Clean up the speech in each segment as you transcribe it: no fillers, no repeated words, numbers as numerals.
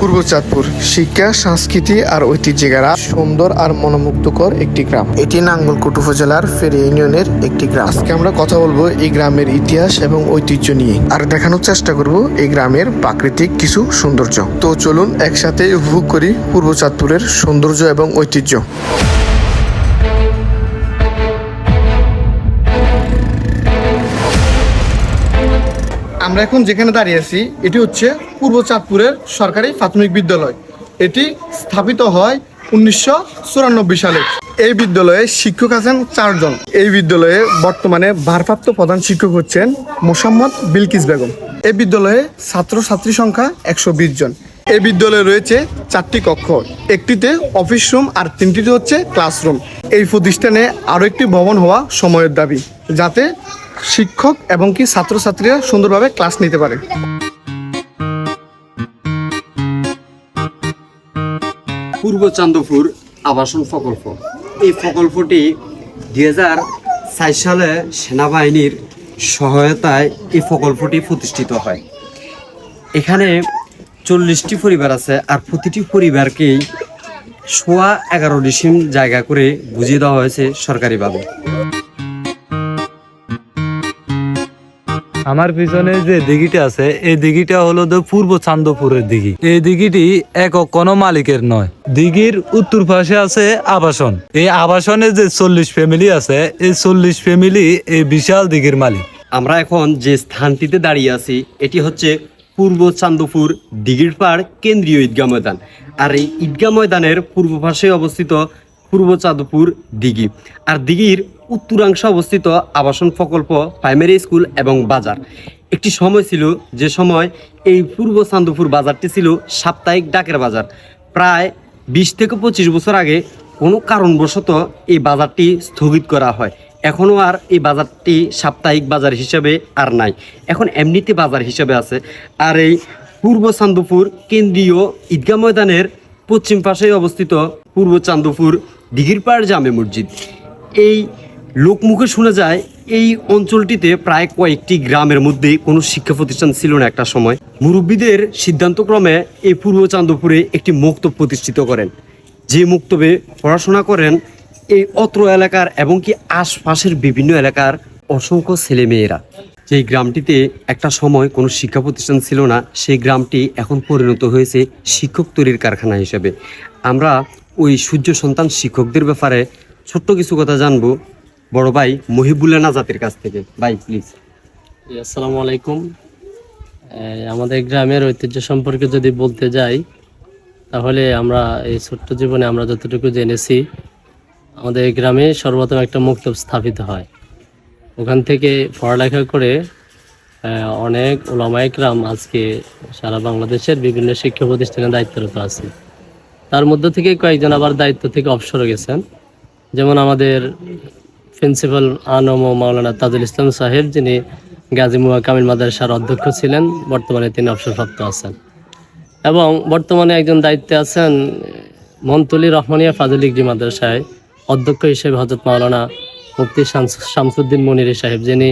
পূর্ব চাঁদপুর শিক্ষা, সংস্কৃতি আর ঐতিহ্যের সুন্দর আর মনোমুগ্ধকর একটি গ্রাম। এটি নাঙ্গলকোট উপজেলার ফেরি ইউনিয়নের একটি গ্রাম। আজকে আমরা কথা বলবো এই গ্রামের ইতিহাস এবং ঐতিহ্য নিয়ে, আর দেখানোর চেষ্টা করব এই গ্রামের প্রাকৃতিক কিছু সৌন্দর্য। তো চলুন একসাথে উপভোগ করি পূর্ব চাঁদপুরের সৌন্দর্য এবং ঐতিহ্য। আমরা এখন যেখানে দাঁড়িয়ে আছি এটি হচ্ছে পূর্ব চাঁদপুরের সরকারি প্রাথমিক বিদ্যালয়। এটি স্থাপিত হয় 1994 সালে। এই বিদ্যালয়ে শিক্ষক আছেন 4 জন। এই বিদ্যালয়ে বর্তমানে ভারপ্রাপ্ত প্রধান শিক্ষক হচ্ছেন মোসাম্মদ বিলকিস বেগম। এই বিদ্যালয়ে ছাত্রছাত্রী সংখ্যা 120 জন। এই বিদ্যালয়ে রয়েছে 4টি কক্ষ, একটিতে অফিস রুম আর 3টিতে হচ্ছে ক্লাসরুম। এই প্রতিষ্ঠানে আরও একটি ভবন হওয়া সময়ের দাবি, যাতে শিক্ষক এবং কি ছাত্রছাত্রীরা সুন্দরভাবে ক্লাস নিতে পারে। পূর্ব চান্দপুর আবাসন প্রকল্প। এই প্রকল্পটি 2004 সালে সেনাবাহিনীর সহায়তায় এই প্রকল্পটি প্রতিষ্ঠিত হয়। এখানে 40টি পরিবার আছে, আর প্রতিটি পরিবারকেই 11.5 ডিসিম জায়গা করে বুঝিয়ে দেওয়া হয়েছে সরকারিভাবে। আমার পিছনে যে দিঘিটা আছে, এই দিঘিটা হলো পূর্ব চান্দপুরের দিঘি। এই দিঘিটি একক কোনো মালিকের নয়। দিঘির উত্তর পাশে আছে আবাসন। এই আবাসনে যে 40 ফ্যামিলি আছে, এই 40 ফ্যামিলি এই বিশাল দিঘির মালিক। আমরা এখন যে স্থানটিতে দাঁড়িয়ে আছি এটি হচ্ছে পূর্ব চান্দপুর দিঘির পাড় কেন্দ্রীয় ঈদগাহ ময়দান। আর এই ঈদগাহ ময়দানের পূর্ব পাশে অবস্থিত পূর্ব চাঁদপুর দিঘি, আর দিঘির উত্তরাংশে অবস্থিত আবাসন প্রকল্প, প্রাইমারি স্কুল এবং বাজার। একটি সময় ছিল যে সময় এই পূর্ব চান্দপুর বাজারটি ছিল সাপ্তাহিক ডাকের বাজার। প্রায় 20 থেকে 25 বছর আগে কোনো কারণবশত এই বাজারটি স্থগিত করা হয়। এখনও আর এই বাজারটি সাপ্তাহিক বাজার হিসেবে আর নাই, এখন এমনিতে বাজার হিসেবে আছে। আর এই পূর্ব চান্দপুর কেন্দ্রীয় ঈদগাহ ময়দানের পশ্চিম পাশে অবস্থিত পূর্ব চান্দপুর দিঘির পাড় জামে মসজিদ। এই লোকমুখে শোনা যায় এই অঞ্চলটিতে প্রায় কয়েকটি গ্রামের মধ্যে কোনো শিক্ষা প্রতিষ্ঠান ছিল না একটা সময়। মুরব্বীদের সিদ্ধান্তক্রমে এই পূর্ব চান্দপুরে একটি মক্তব প্রতিষ্ঠিত করেন, যে মক্তবে পড়াশোনা করেন এই অত্র এলাকার এবং কি আশপাশের বিভিন্ন এলাকার অসংখ্য ছেলেমেয়েরা। যেই গ্রামটিতে একটা সময় কোনো শিক্ষা প্রতিষ্ঠান ছিল না, সেই গ্রামটি এখন পরিণত হয়েছে শিক্ষক তৈরির কারখানা হিসেবে। আমরা ওই সূর্য সন্তান শিক্ষকদের ব্যাপারে ছোট্ট কিছু কথা জানবো বড় ভাই মহিবুল্লাহ নাজাতের কাছ থেকে। ভাই প্লিজ। আসসালামু আলাইকুম। আমাদের গ্রামের ঐতিহ্য সম্পর্কে যদি বলতে যাই, তাহলে আমরা এই ছোট্ট জীবনে আমরা যতটুকু জেনেছি, আমাদের গ্রামে সর্বপ্রথম একটা মক্তব স্থাপিত হয়। ওখান থেকে পড়ালেখা করে অনেক উলামায়ে কেরাম আজকে সারা বাংলাদেশের বিভিন্ন শিক্ষা প্রতিষ্ঠানে দায়িত্বরত আছে। তার মধ্য থেকে কয়েকজন আবার দায়িত্ব থেকে অবসরে গেছেন। যেমন আমাদের প্রিন্সিপাল আনম ও মাওলানা তাজুল ইসলাম সাহেব, যিনি গাজী মুয়া কামিল মাদ্রাসার অধ্যক্ষ ছিলেন, বর্তমানে তিনি অবসরপ্রাপ্ত আছেন। এবং বর্তমানে একজন দায়িত্বে আছেন মনতলি রহমানিয়া ফাজিল ডিগ্রি মাদ্রাসায় অধ্যক্ষ হিসেবে হযরত মাওলানা মুফতি শামসুদ্দিন মনিরি সাহেব, যিনি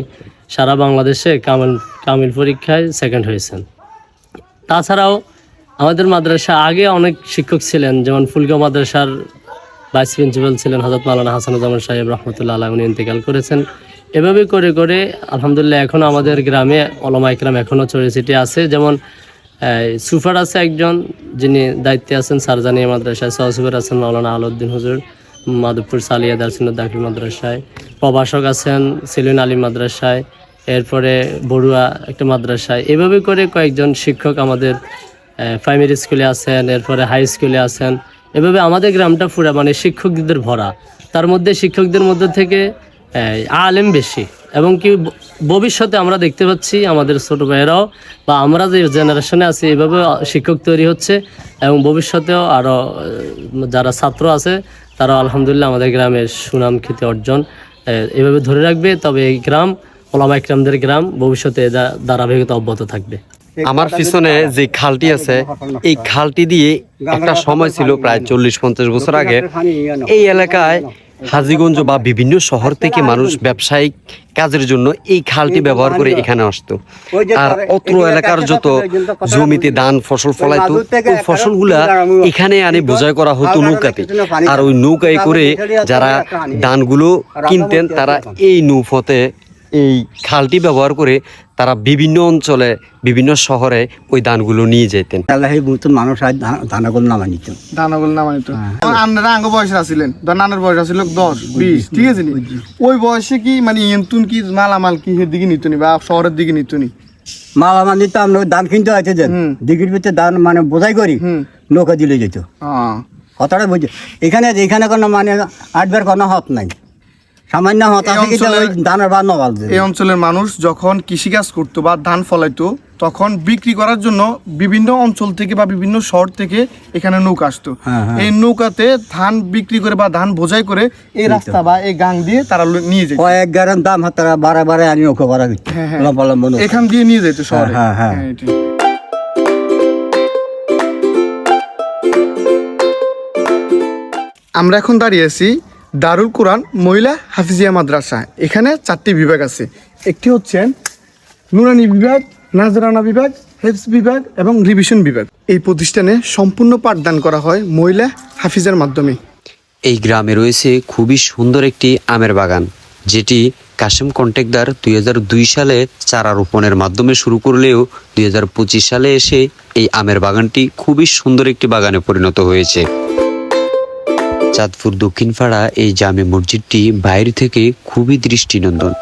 সারা বাংলাদেশে কামিল পরীক্ষায় সেকেন্ড হয়েছেন। তাছাড়াও আমাদের মাদ্রাসা আগে অনেক শিক্ষক ছিলেন, যেমন ফুলগাঁও মাদ্রাসার ভাইস প্রিন্সিপাল ছিলেন হযরত মাওলানা হাসানুজ্জামান সাহেব রহমতুল্লাহ আলাইহি, উনি ইন্তেকাল করেছেন। এভাবে করে করে আলহামদুলিল্লাহ এখন আমাদের গ্রামে ওলামায়ে কেরাম এখনও ছড়িয়ে ছিটিয়ে আছে। যেমন সুফার আছে একজন, যিনি দায়িত্বে আছেন সারজানিয়া মাদ্রাসায়। সহসুফার আছেন মাওলানা আলাউদ্দিন হুজুর মাধবপুর সালিয়া দারসুন্নাত দাখিল মাদ্রাসায়। প্রভাষক আছেন সেলিন আলী মাদ্রাসায়, এরপরে বড়ুয়া একটা মাদ্রাসায়। এভাবে করে কয়েকজন শিক্ষক আমাদের প্রাইমারি স্কুলে আছেন, এরপরে হাই স্কুলে আছেন। এভাবে আমাদের গ্রামটা পুরা মানে শিক্ষকদের ভরা। তার মধ্যে শিক্ষকদের মধ্যে থেকে আলেম বেশি, এবং কি ভবিষ্যতে আমরা দেখতে পাচ্ছি আমাদের ছোটো ভাইয়েরাও বা আমরা যে জেনারেশনে আছি এভাবে শিক্ষক তৈরি হচ্ছে, এবং ভবিষ্যতেও আরও যারা ছাত্র আছে তারা আলহামদুলিল্লাহ আমাদের গ্রামের সুনাম খ্যাতি অর্জন এভাবে ধরে রাখবে। তবে এই গ্রাম ওলামায়ে কেরামদের গ্রাম ভবিষ্যতে ধারাবাহিকতা অব্যাহত থাকবে। আমার পিছনে যে খালটি আছে, এই খালটি দিয়ে একটা সময় ছিল প্রায় 40-50 বছর আগে এই এলাকায় হাজীগঞ্জ বা বিভিন্ন শহর থেকে মানুষ ব্যবসায়িক কাজের জন্য এই খালটি ব্যবহার করে এখানে আসতো। আর অত্র এলাকার যত জমিতে ধান ফসল ফলাইতো ওই ফসলগুলা এখানে আনে বোঝাই করা হতো নৌকাতে। আর ওই নৌকায় করে যারা ধানগুলো কিনতেন তারা এই নৌপথে এই খালটি ব্যবহার করে তারা বিভিন্ন অঞ্চলে বিভিন্ন শহরে ওই ধানগুলো নিয়ে যেতেন। মানুষ ধানাগুলো নামা নিত, দানাগুলো নামাই তো আপনারা আঙ্গ বয়সে আছিলেন, ধর নানার বয়স আছিল 10-20, ঠিক আছে নি? ওই বয়সে কি মানে ইয়ন্তুন কি মালামাল কি এর দিকে নিত নি বা শহরের দিকে নিত নি? মালামাল নিত, আমরা ধান কিনতে হয়েছে যে দিঘির ভিতরে ধান মানে বোঝাই করি নৌকা দিলে যেত। কথাটা বুঝছো, এখানে কোনো মানে আটবার কোনো হত নাই, সামান্য হত আছে কি ওই ধানের বা নবাল। এই অঞ্চলের মানুষ যখন কৃষিকাজ করতো বা ধান ফলাইতো তখন বিক্রি করার জন্য বিভিন্ন অঞ্চল থেকে বা বিভিন্ন শহর থেকে এখানে নৌকা আসতো। এই নৌকাতে ধান বিক্রি করে বা ধান বোঝাই করে এই রাস্তা বা এই গাং দিয়ে তারা নিয়ে যেত। কয়েক গাড়ের দাম হাত তারা বারে আনি নৌকা ভাড়া করতো, লম্বা লম্বা নৌকা এখান দিয়ে নিয়ে যেত শহরে। এটাই। আমরা এখন দাঁড়িয়ে আছি দারুল কোরআন মহিলা হাফিজিয়া মাদ্রাসা। এখানে 4টি বিভাগ আছে। একটি হচ্ছে নুরানি বিভাগ, নাজরানা বিভাগ, হেফজ বিভাগ এবং রিভিশন বিভাগ। এই প্রতিষ্ঠানে সম্পূর্ণ পাঠদান করা হয় মহিলা হাফিজার মাধ্যমে। এই গ্রামে রয়েছে খুবই সুন্দর একটি আমের বাগান, যেটি কাশেম কন্ট্রাক্টর 2002 সালে চারা রোপণের মাধ্যমে শুরু করলেও 2025 সালে এসে এই আমের বাগানটি খুবই সুন্দর একটি বাগানে পরিণত হয়েছে। চাঁদপুর দক্ষিণপাড়া এই জামে মসজিদটি বাইরে থেকে খুবই দৃষ্টিনন্দন।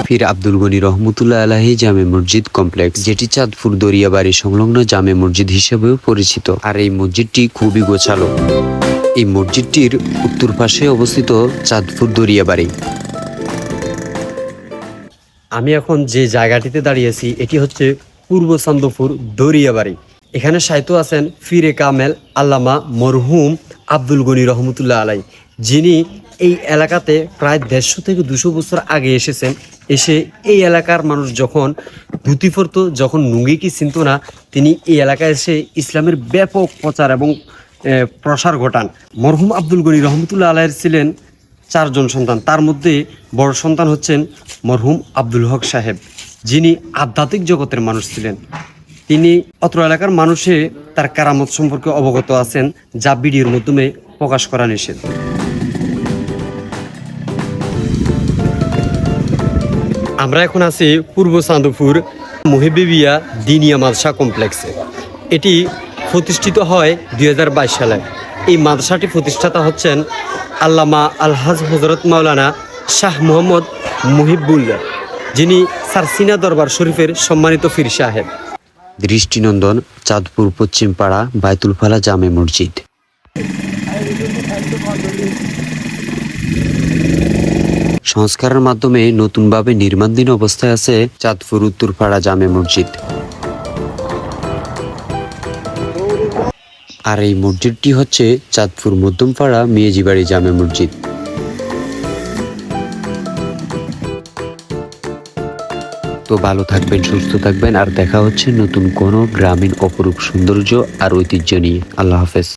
পীর আব্দুল গনি রহমতুল্লাহ আলাহি জামে মসজিদ কমপ্লেক্স, যেটি চাঁদপুর দরিয়াবাড়ি সংলগ্ন জামে মসজিদ হিসেবেও পরিচিত। আর এই মসজিদটি খুবই গোছালো। এই মসজিদটির উত্তর পাশে অবস্থিত চাঁদপুর দরিয়াবাড়ি। আমি এখন যে জায়গাটিতে দাঁড়িয়েছি এটি হচ্ছে পূর্ব চান্দপুর দরিয়াবাড়ি। এখানে সাহিত্য আছেন ফিরে কামেল আল্লামা মরহুম আব্দুল গনি রহমতুল্লাহ আলাই, যিনি এই এলাকাতে প্রায় 150 থেকে 200 বছর আগে এসেছেন। এসে এই এলাকার মানুষ যখন ধুতি পরতো, যখন লুঙ্গিকে চিনত না, তিনি এই এলাকায় এসে ইসলামের ব্যাপক প্রচার এবং প্রসার ঘটান। মরহুম আব্দুল গনি রহমতুল্লাহ আলাইয়ের ছিলেন 4 জন সন্তান। তার মধ্যে বড় সন্তান হচ্ছেন মরহুম আব্দুল হক সাহেব, যিনি আধ্যাত্মিক জগতের মানুষ ছিলেন। তিনি অত্র এলাকার মানুষে তার কারামত সম্পর্কে অবগত আছেন, যা ভিডিওর মাধ্যমে প্রকাশ করা নিষেধ। আমরা এখন আছি পূর্ব চান্দপুর মুহিবিবিয়া দিনিয়া মাদ্রাসা কমপ্লেক্সে। এটি প্রতিষ্ঠিত হয় 2022 সালে। এই মাদ্রাসাটি প্রতিষ্ঠাতা হচ্ছেন আল্লামা আলহাজ হজরত মাওলানা শাহ মোহাম্মদ মুহিবুল্লাহ, যিনি সারসিনা দরবার শরীফের সম্মানিত পীর সাহেব। দৃষ্টিনন্দন চাঁদপুর পশ্চিমপাড়া বাইতুলফালা জামে মসজিদ। সংস্কারের মাধ্যমে নতুনভাবে নির্মাণাধীন অবস্থায় আছে চাঁদপুর উত্তরপাড়া জামে মসজিদ। আর এই মসজিদটি হচ্ছে চাঁদপুর মধ্যমপাড়া মেয়েজিবাড়ি জামে মসজিদ। তো ভালো থাকবেন, সুস্থ থাকবেন, আর দেখা হচ্ছে নতুন কোনো গ্রামীণ অপরূপ সৌন্দর্য আর ঐতিহ্য নিয়ে। আল্লাহ হাফেজ।